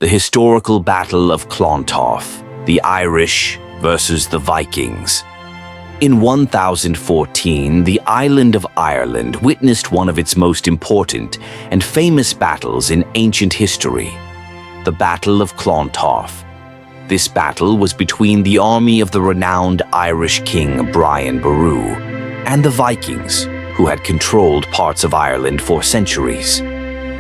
The historical Battle of Clontarf, the Irish versus the Vikings. In 1014, the island of Ireland witnessed one of its most important and famous battles in ancient history, the Battle of Clontarf. This battle was between the army of the renowned Irish King Brian Boru and the Vikings, who had controlled parts of Ireland for centuries.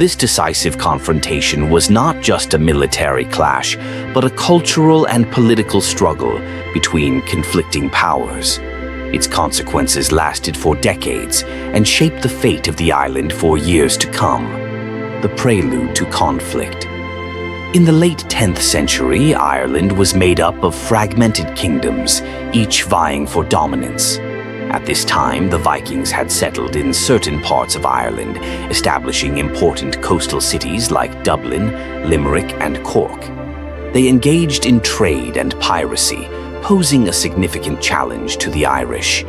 This decisive confrontation was not just a military clash, but a cultural and political struggle between conflicting powers. Its consequences lasted for decades and shaped the fate of the island for years to come. The prelude to conflict. In the late 10th century, Ireland was made up of fragmented kingdoms, each vying for dominance. At this time, the Vikings had settled in certain parts of Ireland, establishing important coastal cities like Dublin, Limerick, and Cork. They engaged in trade and piracy, posing a significant challenge to the Irish.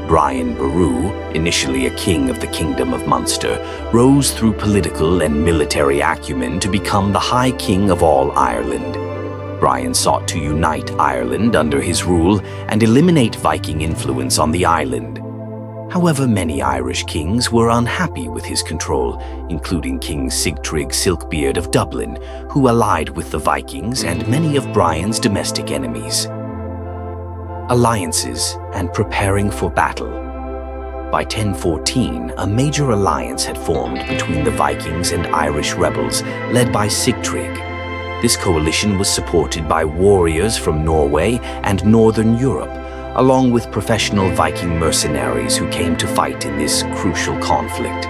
Brian Boru, initially a king of the Kingdom of Munster, rose through political and military acumen to become the High King of all Ireland. Brian sought to unite Ireland under his rule and eliminate Viking influence on the island. However, many Irish kings were unhappy with his control, including King Sigtryg Silkbeard of Dublin, who allied with the Vikings and many of Brian's domestic enemies. Alliances and preparing for battle. By 1014, a major alliance had formed between the Vikings and Irish rebels led by Sigtryg. This coalition was supported by warriors from Norway and Northern Europe, along with professional Viking mercenaries who came to fight in this crucial conflict.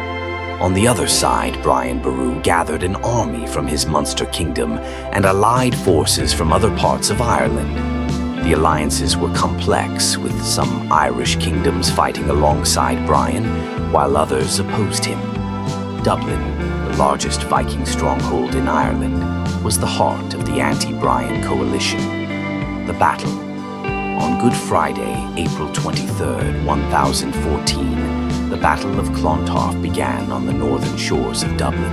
On the other side, Brian Boru gathered an army from his Munster kingdom and allied forces from other parts of Ireland. The alliances were complex, with some Irish kingdoms fighting alongside Brian, while others opposed him. Dublin, the largest Viking stronghold in Ireland, was the heart of the anti-Brian coalition. The battle. On Good Friday, April 23, 1014, the Battle of Clontarf began on the northern shores of Dublin.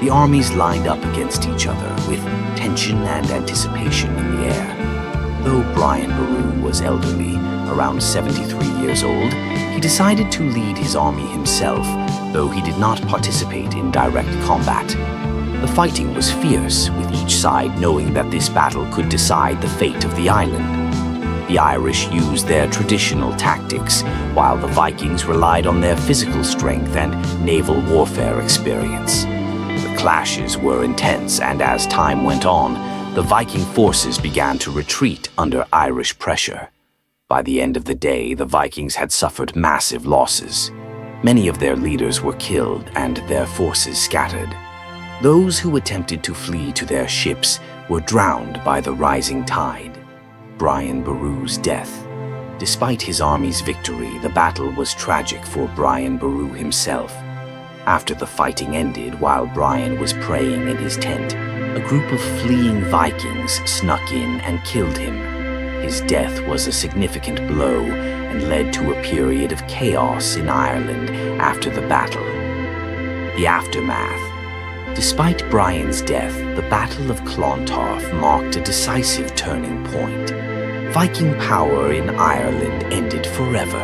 The armies lined up against each other with tension and anticipation in the air. Though Brian Boru was elderly, around 73 years old, he decided to lead his army himself, though he did not participate in direct combat. The fighting was fierce, with each side knowing that this battle could decide the fate of the island. The Irish used their traditional tactics, while the Vikings relied on their physical strength and naval warfare experience. The clashes were intense, and as time went on, the Viking forces began to retreat under Irish pressure. By the end of the day, the Vikings had suffered massive losses. Many of their leaders were killed and their forces scattered. Those who attempted to flee to their ships were drowned by the rising tide. Brian Boru's death. Despite his army's victory, the battle was tragic for Brian Boru himself. After the fighting ended, while Brian was praying in his tent, a group of fleeing Vikings snuck in and killed him. His death was a significant blow and led to a period of chaos in Ireland after the battle. The aftermath. Despite Brian's death, the Battle of Clontarf marked a decisive turning point. Viking power in Ireland ended forever.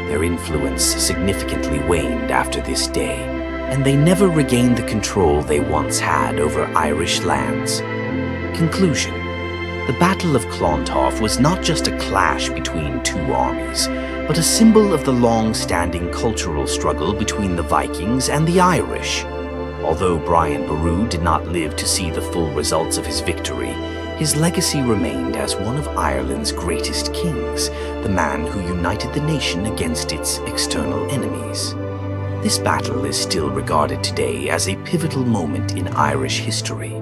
Their influence significantly waned after this day, and they never regained the control they once had over Irish lands. Conclusion. The Battle of Clontarf was not just a clash between two armies, but a symbol of the long-standing cultural struggle between the Vikings and the Irish. Although Brian Boru did not live to see the full results of his victory, his legacy remained as one of Ireland's greatest kings, the man who united the nation against its external enemies. This battle is still regarded today as a pivotal moment in Irish history.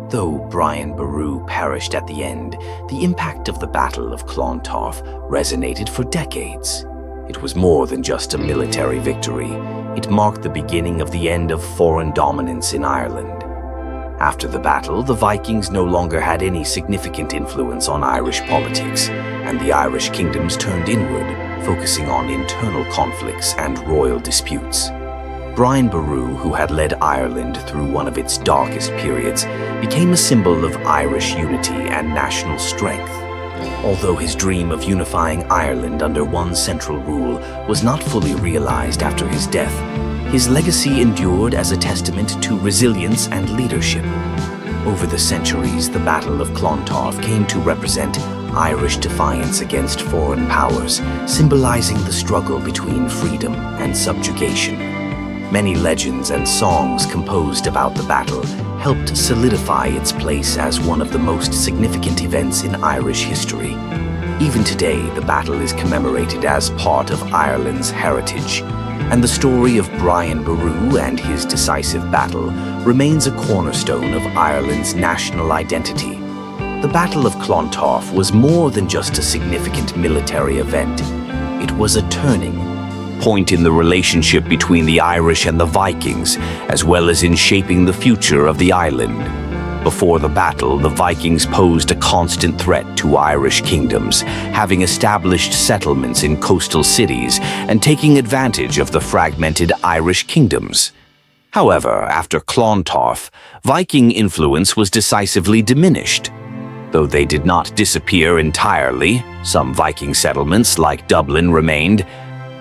Though Brian Boru perished at the end, the impact of the Battle of Clontarf resonated for decades. It was more than just a military victory. It marked the beginning of the end of foreign dominance in Ireland. After the battle, the Vikings no longer had any significant influence on Irish politics, and the Irish kingdoms turned inward, focusing on internal conflicts and royal disputes. Brian Boru, who had led Ireland through one of its darkest periods, became a symbol of Irish unity and national strength. Although his dream of unifying Ireland under one central rule was not fully realized after his death, his legacy endured as a testament to resilience and leadership. Over the centuries, the Battle of Clontarf came to represent Irish defiance against foreign powers, symbolizing the struggle between freedom and subjugation. Many legends and songs composed about the battle helped solidify its place as one of the most significant events in Irish history. Even today, the battle is commemorated as part of Ireland's heritage, and the story of Brian Boru and his decisive battle remains a cornerstone of Ireland's national identity. The Battle of Clontarf was more than just a significant military event. It was a turning point in the relationship between the Irish and the Vikings, as well as in shaping the future of the island. Before the battle, the Vikings posed a constant threat to Irish kingdoms, having established settlements in coastal cities and taking advantage of the fragmented Irish kingdoms. However, after Clontarf, Viking influence was decisively diminished. Though they did not disappear entirely, some Viking settlements like Dublin remained.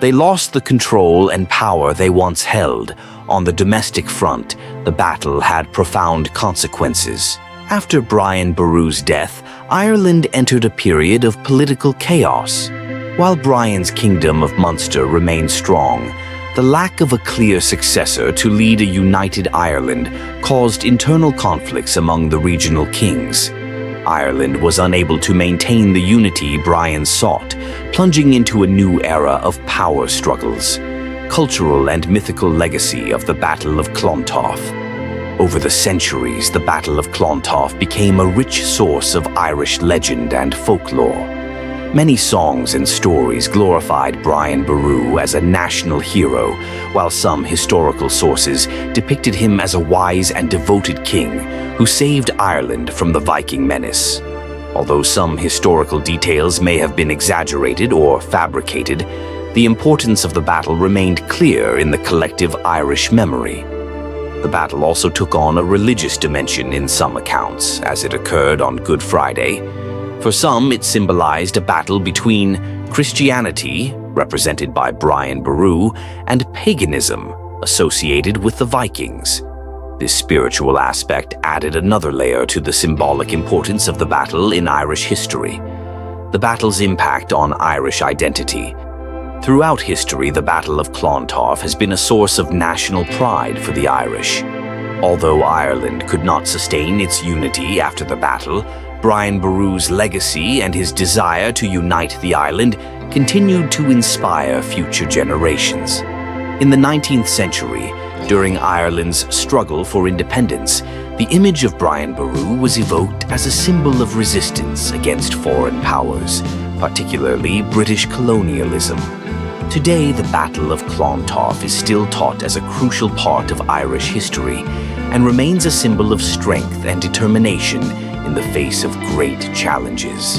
They lost the control and power they once held. On the domestic front, the battle had profound consequences. After Brian Boru's death, Ireland entered a period of political chaos. While Brian's kingdom of Munster remained strong, the lack of a clear successor to lead a united Ireland caused internal conflicts among the regional kings. Ireland was unable to maintain the unity Brian sought, plunging into a new era of power struggles. Cultural and mythical legacy of the Battle of Clontarf. Over the centuries, the Battle of Clontarf became a rich source of Irish legend and folklore. Many songs and stories glorified Brian Boru as a national hero, while some historical sources depicted him as a wise and devoted king who saved Ireland from the Viking menace. Although some historical details may have been exaggerated or fabricated, the importance of the battle remained clear in the collective Irish memory. The battle also took on a religious dimension in some accounts, as it occurred on Good Friday. For some, it symbolized a battle between Christianity, represented by Brian Boru, and paganism, associated with the Vikings. This spiritual aspect added another layer to the symbolic importance of the battle in Irish history. The battle's impact on Irish identity. Throughout history, the Battle of Clontarf has been a source of national pride for the Irish. Although Ireland could not sustain its unity after the battle, Brian Boru's legacy and his desire to unite the island continued to inspire future generations. In the 19th century, during Ireland's struggle for independence, the image of Brian Boru was evoked as a symbol of resistance against foreign powers, particularly British colonialism. Today, the Battle of Clontarf is still taught as a crucial part of Irish history and remains a symbol of strength and determination in the face of great challenges.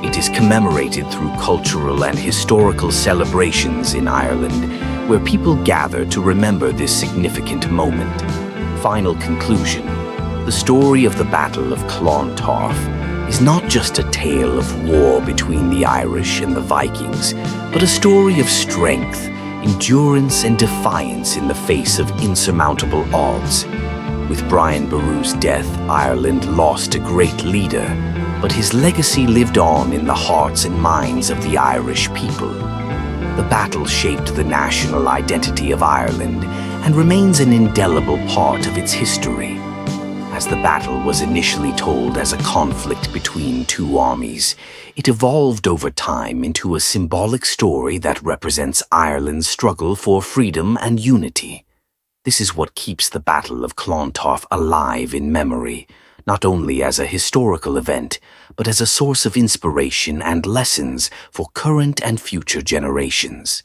It is commemorated through cultural and historical celebrations in Ireland, where people gather to remember this significant moment. Final conclusion: the story of the Battle of Clontarf is not just a tale of war between the Irish and the Vikings, but a story of strength, endurance, and defiance in the face of insurmountable odds. With Brian Boru's death, Ireland lost a great leader, but his legacy lived on in the hearts and minds of the Irish people. The battle shaped the national identity of Ireland and remains an indelible part of its history. As the battle was initially told as a conflict between two armies, it evolved over time into a symbolic story that represents Ireland's struggle for freedom and unity. This is what keeps the Battle of Clontarf alive in memory, not only as a historical event, but as a source of inspiration and lessons for current and future generations.